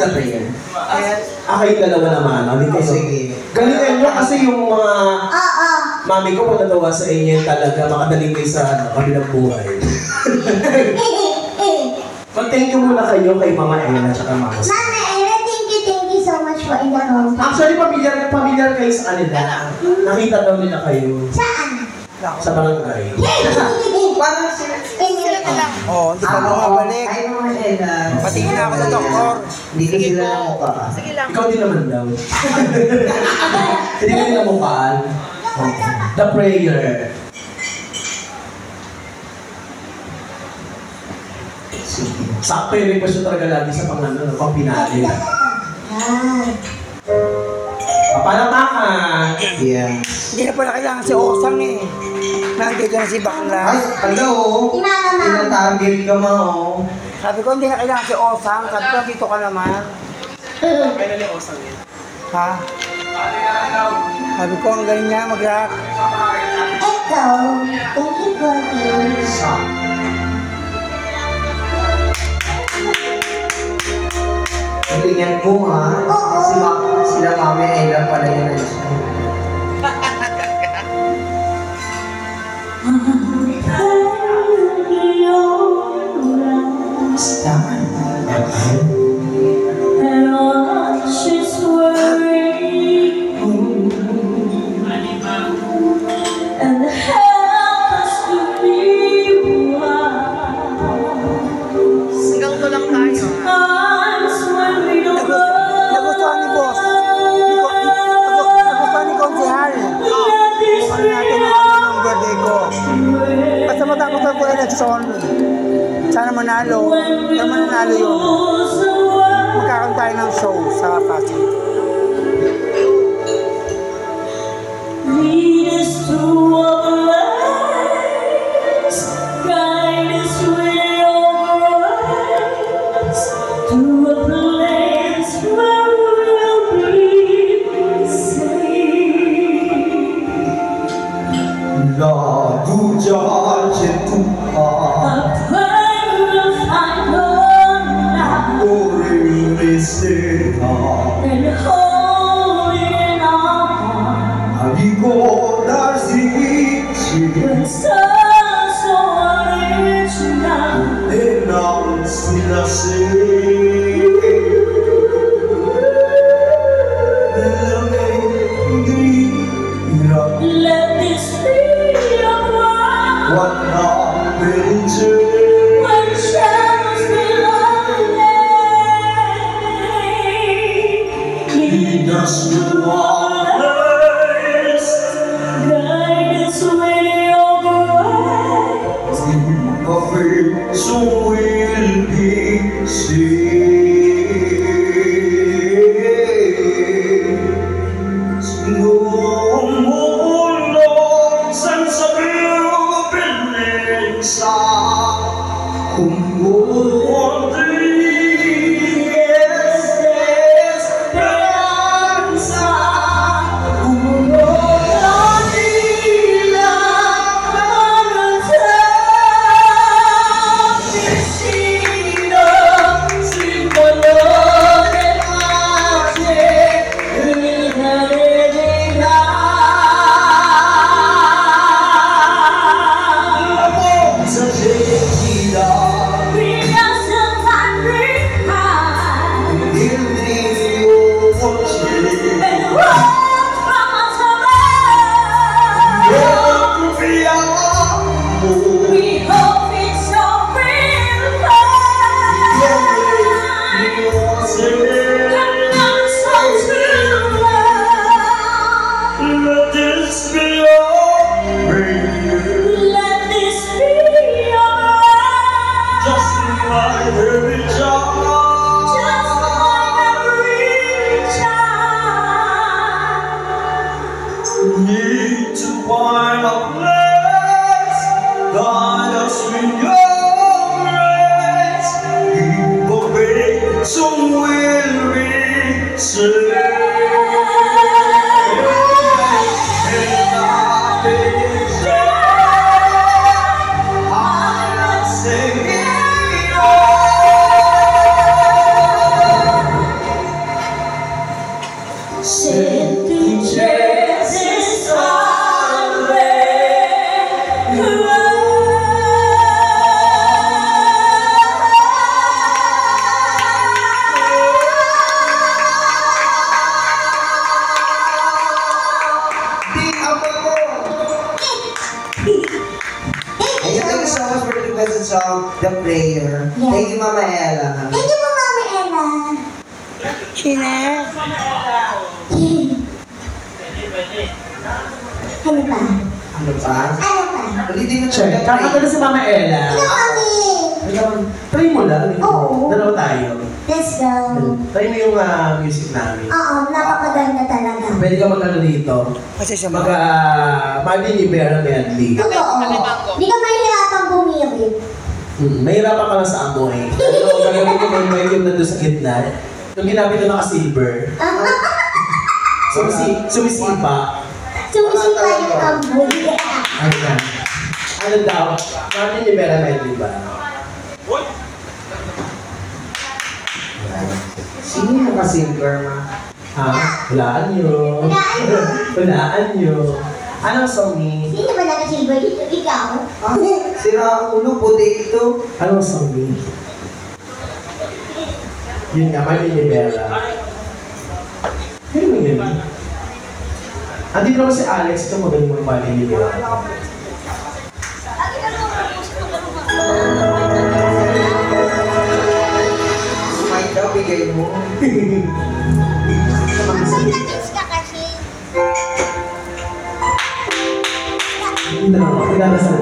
the prayer. Kayo dalawa naman. Sige. Galingan nyo kasi yung mga mami ko kung natawa sa inyo talaga, makadaling kayo sa kabilang buhay. Mag-thank you muna kayo kay Mama Ella at saka Mama Sam. Mama Ella, thank you so much for in the home. Actually, familiar kayo sa kanila. Nakita daw nila kayo. Saan? Sa barangay. Parang sila na lang. Oo, hindi pa bumabalik. Ay, Mama Ella. Patingin na ako sa doktor. Hindi ko sila namukha. Sige lang. Ikaw din naman daw. Hindi ka din namukhaan. The prayer. Sakto yung request nyo talaga lagi sa pang pinali. Papalatakan! Yeah. Hindi na pala kailangan si Osang eh. Nandito na si Bakla. Ay, hello. Tinatarget ka mo. Sabi ko, hindi na kailangan si Osang. Sabi ko, dito ka naman. Kailan ni Osang yun? Ha? Sabi ko, ang galing niya mag-rock. Echo, thank you for being Tingnan mo ha. Sila Mami Ella pala yun. Hanggang to lang tayo. Nagustuhan ni boss. Nagustuhan ni Konsehal. Ano natin ng birthday ko. Basta matakutan ko election. Sana manalo. Sana manalo yun. Magkakaroon tayo ng show sa Pasig. Lead us through all lives, guide us with your eyes, to a place where we'll be safe. Lagu jaje Tuhan, I pray we'll find love now Uri Mistera, and hold in our hearts. Abigo Darzichi, When stars so rich now. Enam Silase, Let this be your cry What now will when shadows fill our day. Lead us to all lives, guide us with your grace. So will be saved. No more sense of bellezza, como esperanza, como la vida destino, símbolo de paz, we hope it's so real. And I'm so true love. Let this be your prayer. Let this be your life. Just like every child. Just like every child. Need to find a place. Guide us with your grace. Give away, so will we serve. singer. Yeah. Thank you, Mama Ella. Thank you po, Mami Ella. Sina? Ano pa? Ano pa? Ano pa? Ulitin mo Check. Kakanta na si Mama Ella. Ikaw, Mami. Try mo lang. Oo. Dalawa tayo. Let's go. Try mo yung music namin. Oo, napakaganda talaga. Pwede ka mag-ano dito. Kasi siya Martin Rivera medley. Totoo. Di ka mahihirapang bumirit. Mahirapan ka lang sa amoy. Ano, gagawin ko may yung nandun sa gitna. Yung ginamit ko naka-silver. Sumisipa. Sumisipa yung amoy. Ayan. Ano daw? Martin Rivera medley ba? Sino yung naka-silver, Ma? Ha? Hulaan nyo. Hulaan nyo. Anong song ni? Sino ba naka-silver dito? Ikaw? Ah, sira ang ulo, puti ito. Anong song ni? Yun nga, Martin Rivera. Ano yun? Andito naman si Alex. Ito magaling mo Martin Rivera. May daw, bigay mo. Nag-kiss ka kasi. Hindi na ako. Kailangan sa